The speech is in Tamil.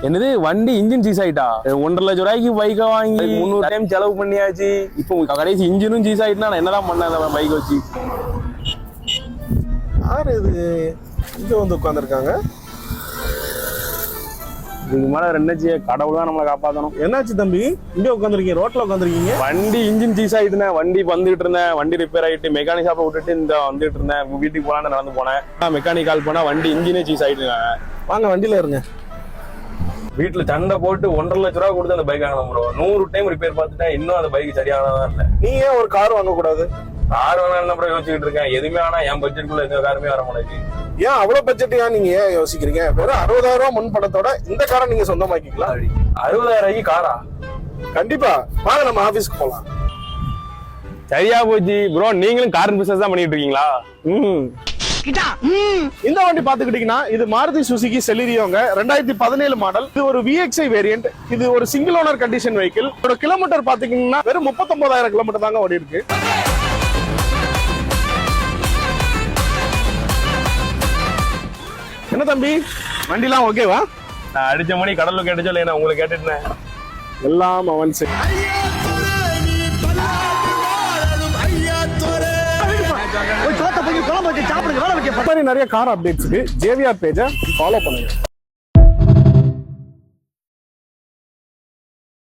என்னது வண்டி இன்ஜின் சீஸ் ஆயிட்டா? 1.5 லட்சம் ரூபாய்க்கு பைக்கை வாங்கி 300 டைம் செலவு பண்ணியாச்சு. இப்போ கடைசி இன்ஜினும் சீஸ் ஆயிட்டுனா நான் என்னதான் பண்ண அந்த பைக் வச்சு? யாரு இது இங்க வந்து உட்காந்துருக்காங்க? இதுக்கு மேல ரெண்டாச்சு, கடவுள் தான் நம்மளை காப்பாற்றணும். என்னாச்சு தம்பி இங்க உட்காந்துருக்கீங்க? ரோட்ல உட்காந்துருக்கீங்க? வண்டி இன்ஜின் சீஸ் ஆயிட்டுனேன். வண்டி வந்துட்டு இருந்தேன், வண்டி ரிப்பேர் ஆயிட்டு மெக்கானிக் ஷாப்பை விட்டுட்டு இந்த வந்துட்டு இருந்தேன். வீட்டுக்கு போலான்னு நடந்து போனேன். மெக்கானிக் கால் பண்ணா வண்டி இன்ஜினே சீஸ் ஆயிட்டுங்க. வாங்க வண்டியில இருங்க. வீட்டுல சண்டை போட்டு 1.5 லட்சம் ரூபா கொடுத்து அந்த பைக் வாங்கணும் ப்ரோ. 100 டைம் ரிப்பேர் பார்த்துட்டேன், இன்னும் அந்த பைக் சரியானதா இல்ல. நீ ஏன் ஒரு கார் வாங்க கூடாது? கார் வேணாம் ப்ரோ யோசிச்சுட்டு இருக்கேன். எதுவுமே ஆனா என் பட்ஜெட்டுக்குள்ள எந்த காருமே வர மாட்டேங்குது. ஏன் அவ்வளவு பட்ஜெட் ஏன் நீங்க ஏன் யோசிக்கிறீங்க? வெறும் 60,000 ரூபாய் முன் பணத்தோட இந்த காரை நீங்க சொந்தமாக்கிக்கலாம். 60,000 ரூபாய்க்கு காரா? கண்டிப்பா வாங்க நம்ம ஆபீஸ்க்கு போலாம். சரியா போச்சு ப்ரோ. நீங்களும் கார் பிசினஸ் தான் பண்ணிட்டு இருக்கீங்களா? இந்த வண்டி பாத்துக்கிட்டீங்கன்னா இது மாருதி சுசுகி செலிரியோங்க, 2017 மாடல். இது ஒரு VXI வேரியன்ட். இது ஒரு சிங்கிள் ஓனர் கண்டிஷன் வெஹிக்கிள். இதோட கிலோமீட்டர் பாத்தீங்கன்னா வெறும் 39,000 கிலோமீட்டர் தாங்க ஓடி இருக்கு. என்ன தம்பி வண்டிலாம் ஓகேவா? நான் அடிச்ச மணி கடல்ல கேட்டுச்சோ இல்லையா? உங்களுக்கு கேட்டுட்டேன். எல்லாம் அவன் சரி. நிறைய கார் அப்டேட்ஸ்க்கு JVR பேஜை ஃபாலோ பண்ணுங்க.